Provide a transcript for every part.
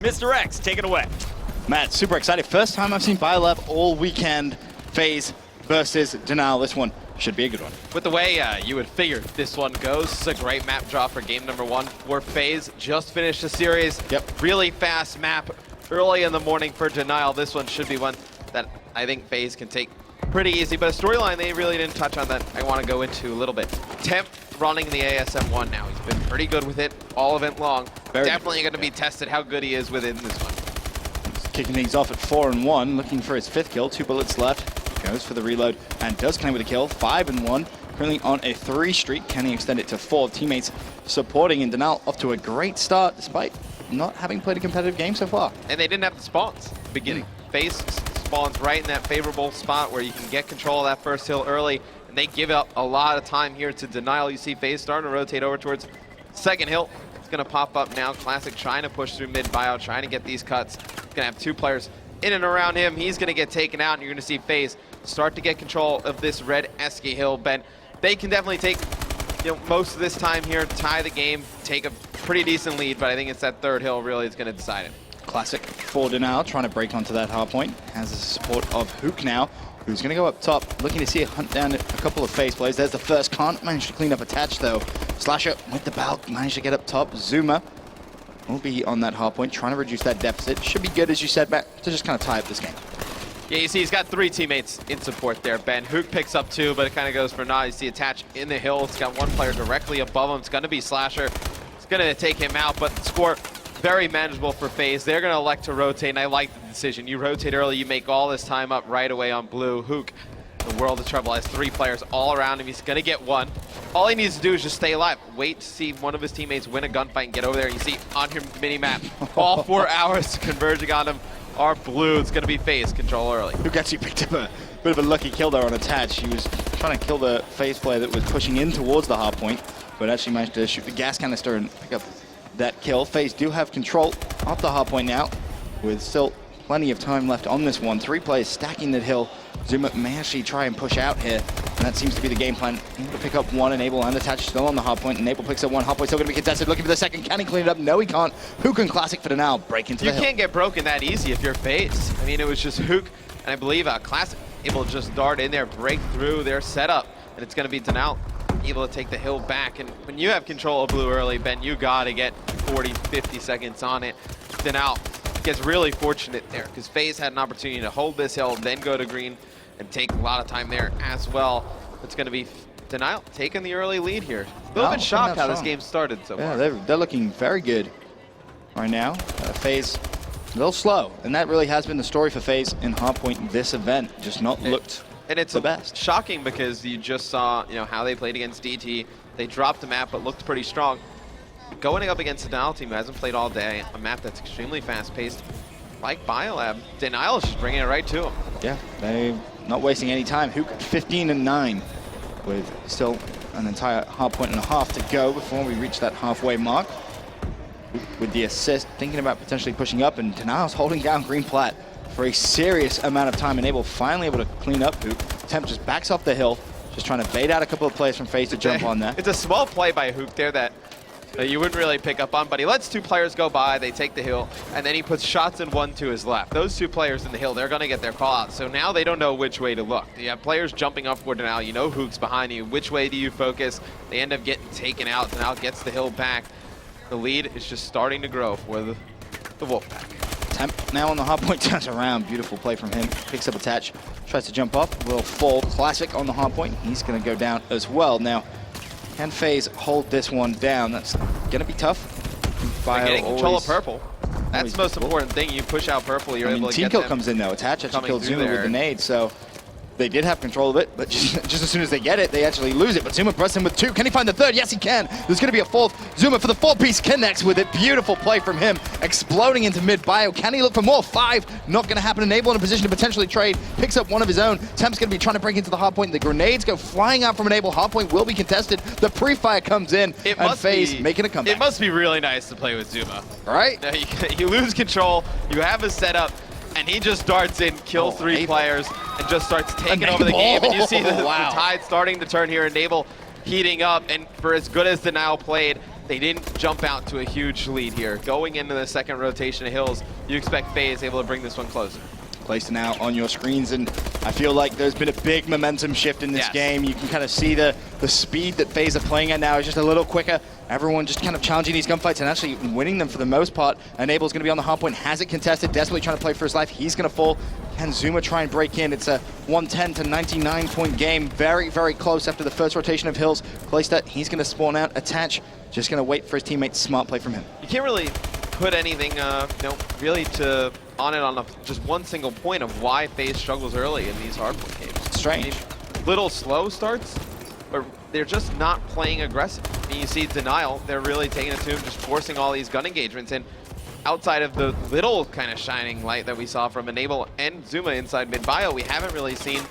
Mr. X, take it away. Matt, super excited. First time I've seen BioLab all weekend. FaZe versus Denial. This one should be a good one. With the way you would figure this one goes, this is a great map draw for game number 1, where FaZe just finished the series. Yep. Really fast map early in the morning for Denial. This one should be one that I think FaZe can take pretty easy, but a storyline they really didn't touch on that I want to go into a little bit. Temp running the ASM1 now. He's been pretty good with it all event long. Definitely going to be tested how good he is within this one. He's kicking things off at 4-1, looking for his 5th kill. 2 bullets left. Goes for the reload and does connect with a kill. 5-1. Currently on a 3 streak. Can he extend it to 4? Teammates supporting, and Denial off to a great start despite not having played a competitive game so far. And they didn't have the spawns at the beginning. FaZe spawns right in that favorable spot where you can get control of that first hill early, and they give up a lot of time here to Denial. You see FaZe starting to rotate over towards second hill. It's going to pop up now. Classic trying to push through mid-bio, trying to get these cuts. Going to have 2 players in and around him. He's going to get taken out, and you're going to see FaZe start to get control of this red Esky hill. Ben, they can definitely take most of this time here, tie the game, take a pretty decent lead, but I think it's that 3rd hill really is going to decide it. Classic for Denial, trying to break onto that hard point. Has the support of Hook now, who's going to go up top, looking to see a hunt down a couple of FaZe players. There's the first, can't manage to clean up Attach though. Slasher with the belt, managed to get up top. Zuma will be on that hard point, trying to reduce that deficit. Should be good, as you said, Matt, to just kind of tie up this game. Yeah, you see he's got 3 teammates in support there, Ben. Hook picks up 2, but it kind of goes for naught. You see Attach in the hill. It's got 1 player directly above him. It's going to be Slasher. It's going to take him out, but the score very manageable for FaZe. They're going to elect to rotate, and I like the decision. You rotate early, you make all this time up right away on blue. Hook, the world of trouble, has 3 players all around him. He's going to get 1. All he needs to do is just stay alive. Wait to see one of his teammates win a gunfight and get over there. You see on your mini-map, all 4 hours converging on him are blue. It's going to be FaZe control early. Hook actually picked up a bit of a lucky kill there on Attach. He was trying to kill the FaZe player that was pushing in towards the hard point, but actually managed to shoot the gas canister and pick up that kill. FaZe do have control of the hard point now, with still plenty of time left on this one. 3 players stacking that hill. Zuma may actually try and push out here, and that seems to be the game plan. Able to pick up 1, Enable and Attach still on the hard point. Enable picks up 1, hard point still going to be contested, looking for the second. Can he clean it up? No, he can't. Hook and Classic for the now, break into the hill. You can't get broken that easy if you're FaZe. I mean, it was just Hook, and I believe Classic able to just dart in there, break through their setup, and it's going to be Denial able to take the hill back. And when you have control of blue early, Ben, you got to get 40, 50 seconds on it. Denial gets really fortunate there because FaZe had an opportunity to hold this hill, then go to green and take a lot of time there as well. It's going to be Denial taking the early lead here. A little bit shocked how this game started so far. Yeah, they're looking very good right now. FaZe a little slow, and that really has been the story for FaZe in hardpoint this event. Just not looked and it's the best. Shocking because you just saw how they played against DT. They dropped the map but looked pretty strong. Going up against a Denial team who hasn't played all day, a map that's extremely fast-paced, like BioLab, Denial is just bringing it right to them. Yeah, they're not wasting any time. Hook 15-9 with still an entire hard point and a half to go before we reach that halfway mark. With the assist, thinking about potentially pushing up, and Denial's holding down green plat for a serious amount of time. Enable finally able to clean up Hook. Temp just backs off the hill, just trying to bait out a couple of players from FaZe to jump on that. It's a small play by Hook there that you wouldn't really pick up on, but he lets 2 players go by, they take the hill, and then he puts shots in 1 to his left. Those 2 players in the hill, they're going to get their call out. So now they don't know which way to look. You have players jumping up for Denial. You know Hook's behind you. Which way do you focus? They end up getting taken out. Denial gets the hill back. The lead is just starting to grow for the Wolfpack. Temp now on the hard point, turns around. Beautiful play from him. Picks up Attach, tries to jump off, will fall. Classic on the hard point. He's going to go down as well. Now, can FaZe hold this one down? That's going to be tough. Getting control of purple. That's the most important thing. You push out purple, you're able to team get kill them comes in though. Attach actually killed Zuma there with the nade, so they did have control of it, but just as soon as they get it, they actually lose it. But Zuma presses him with 2. Can he find the 3rd? Yes, he can. There's going to be a 4th. Zuma for the 4-piece connects with it. Beautiful play from him, exploding into mid-bio. Can he look for more? 5. Not going to happen. Enable in a position to potentially trade. Picks up 1 of his own. Temp's going to be trying to break into the hard point. The grenades go flying out from Enable. Hard point will be contested. The pre-fire comes in, and FaZe making a comeback. It must be really nice to play with Zuma. Right? Now you lose control. You have a setup. And he just darts in, kills 3 players, and just starts taking over the game. And you see the tide starting to turn here. Enable heating up, and for as good as Denial played, They didn't jump out to a huge lead here. Going into the second rotation of Hills, you expect FaZe able to bring this one closer. Placed now on your screens, and I feel like there's been a big momentum shift in this game. You can kind of see the speed that FaZe are playing at now is just a little quicker. Everyone just kind of challenging these gunfights and actually winning them for the most part. Enable's going to be on the hard point, has it contested, desperately trying to play for his life. He's going to fall. Can Zuma try and break in? It's a 110 to 99 point game. Very, very close after the first rotation of Hills. Placed that, he's going to spawn out, attach. Just going to wait for his teammates. Smart play from him. You can't really put anything, really on it on just one single point of why FaZe struggles early in these hardpoint games. It's strange. I mean, little slow starts, but they're just not playing aggressive. I mean, you see Denial, they're really taking it to him, just forcing all these gun engagements. And outside of the little kind of shining light that we saw from Enable and Zuma inside mid-bio, we haven't really seen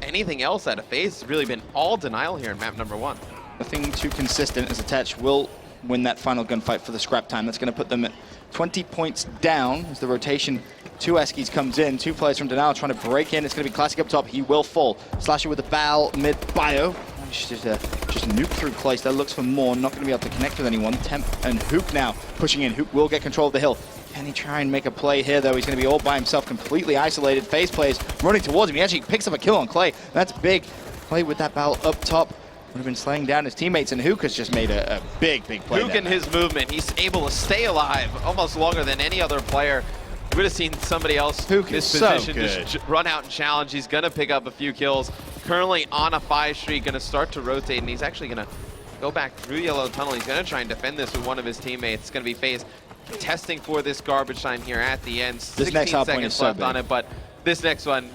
anything else out of FaZe. It's really been all Denial here in map number 1. Nothing too consistent as Attach will win that final gunfight for the scrap time. That's going to put them at 20 points down as the rotation to Eskies comes in. 2 players from Denial trying to break in. It's going to be Classic up top. He will fall. Slasher with the Bal mid-bio. Just nuke through Clace. That looks for more. Not going to be able to connect with anyone. Temp and Hook now pushing in. Hook will get control of the hill. Can he try and make a play here, though? He's going to be all by himself, completely isolated. FaZe players running towards him. He actually picks up a kill on Clay. That's big. Play with that Bal up top. Would have been slaying down his teammates, and Hook has just made a big play. Hook and his movement, he's able to stay alive almost longer than any other player. You would have seen somebody else in this position just run out and challenge. He's going to pick up a few kills. Currently on a 5 streak, going to start to rotate, and he's actually going to go back through Yellow Tunnel. He's going to try and defend this with one of his teammates. It's going to be FaZe testing for this garbage time here at the end. 16 seconds left on it, but this next one,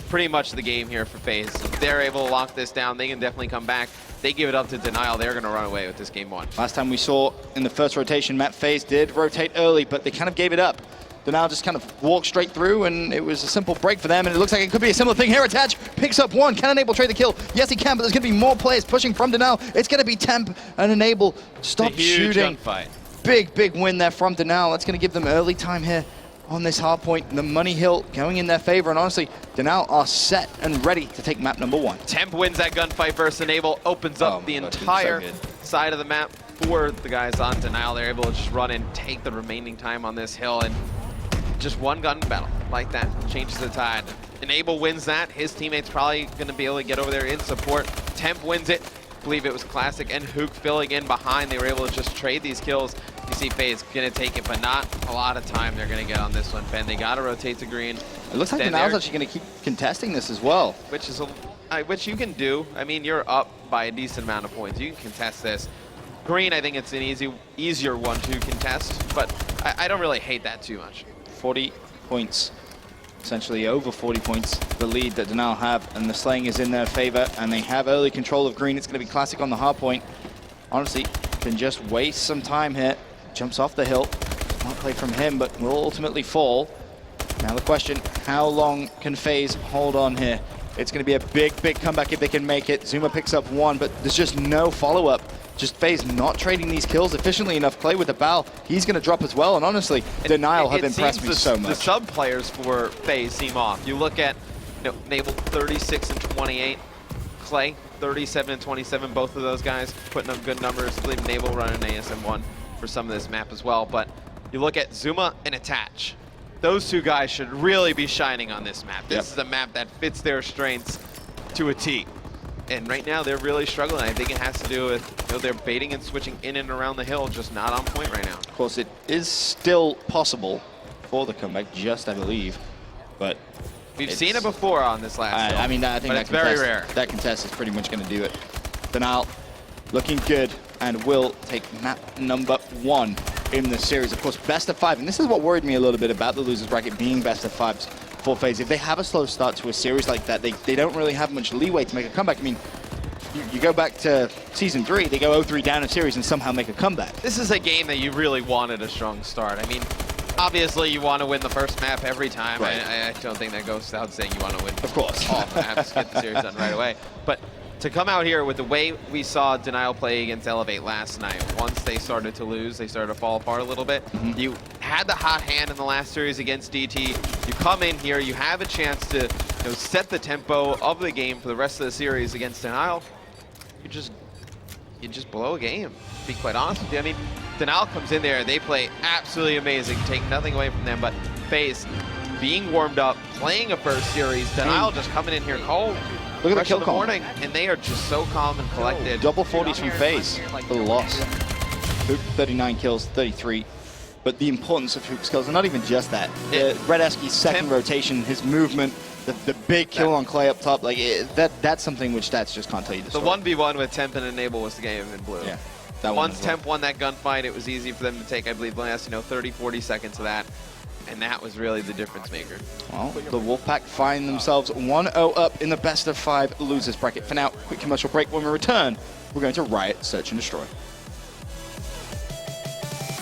pretty much the game here for FaZe. If they're able to lock this down, they can definitely come back. They give it up to Denial, they're going to run away with this game 1. Last time we saw in the first rotation, Matt FaZe did rotate early, but they kind of gave it up. Denial just kind of walked straight through, and it was a simple break for them, and it looks like it could be a similar thing here. Attach picks up 1. Can Enable trade the kill? Yes, he can, but there's going to be more players pushing from Denial. It's going to be Temp and Enable. Stop shooting. Big win there from Denial. That's going to give them early time here on this hard point. The money hill going in their favor, and honestly, Denial are set and ready to take map number 1. Temp wins that gunfight versus Enable, opens up the entire side of the map for the guys on Denial. They're able to just run and take the remaining time on this hill, and just one gun battle like that changes the tide. Enable wins that. His teammates probably going to be able to get over there in support. Temp wins it. I believe it was Classic and Hook filling in behind. They were able to just trade these kills. You see FaZe going to take it, but not a lot of time they're going to get on this one. Ben, they got to rotate to green. It looks like Denial's actually going to keep contesting this as well. Which you can do. I mean, you're up by a decent amount of points. You can contest this. Green, I think it's an easier one to contest, but I don't really hate that too much. 40 points, essentially over 40 points, the lead that Denial have, and the slaying is in their favor, and they have early control of green. It's going to be Classic on the hard point. Honestly, can just waste some time here. Jumps off the hill. Not play from him, but will ultimately fall. Now the question, how long can FaZe hold on here? It's going to be a big comeback if they can make it. Zuma picks up 1, but there's just no follow-up. Just FaZe not trading these kills efficiently enough. Clay with the Bal, he's going to drop as well. And honestly, Denial have impressed me so much. The sub players for FaZe seem off. You look at Navel 36 and 28, Clay 37 and 27. Both of those guys putting up good numbers. I believe Navel running ASM1 for some of this map as well. But you look at Zuma and Attach. Those 2 guys should really be shining on this map. This is a map that fits their strengths to a T. And right now, they're really struggling. I think it has to do with they're baiting and switching in and around the hill, just not on point right now. Of course, it is still possible for the comeback, I believe. But we've seen it before on this last hill. I mean, I think it's very rare. That contest is pretty much going to do it. Denial looking good and will take map number 1 in the series. Of course, best of 5. And this is what worried me a little bit about the losers bracket being best of 5s. For FaZe. If they have a slow start to a series like that, they don't really have much leeway to make a comeback. I mean, you go back to Season 3, they go 0-3 down a series and somehow make a comeback. This is a game that you really wanted a strong start. I mean, obviously you want to win the first map every time. Right. I don't think that goes without saying you want to win of course. all maps, get the series done right away. But to come out here with the way we saw Denial play against Elevate last night, once they started to lose, they started to fall apart a little bit. You had the hot hand in the last series against DT. You come in here, you have a chance to set the tempo of the game for the rest of the series against Denial. You just you just blow a game, to be quite honest with you. I mean, Denial comes in there, they play absolutely amazing, take nothing away from them, but FaZe being warmed up, playing a first series, Denial just coming in here cold. Look at the kill call. And they are just so calm and collected. Double 40s from FaZe for the loss. Hook 39 kills, 33. But the importance of Hook's kills, and not even just that. Red Esky's second rotation, his movement, the big kill on Clay up top, like that's something which stats just can't tell you the story. The 1v1 with Temp and Enable was the game in blue. Yeah. Once Temp won that gunfight, it was easy for them to take, I believe, the last 30, 40 seconds of that. And that was really the difference maker. Well, the Wolfpack find themselves 1-0 up in the best of 5 losers bracket. For now, quick commercial break. When we return, we're going to Riot, Search and Destroy.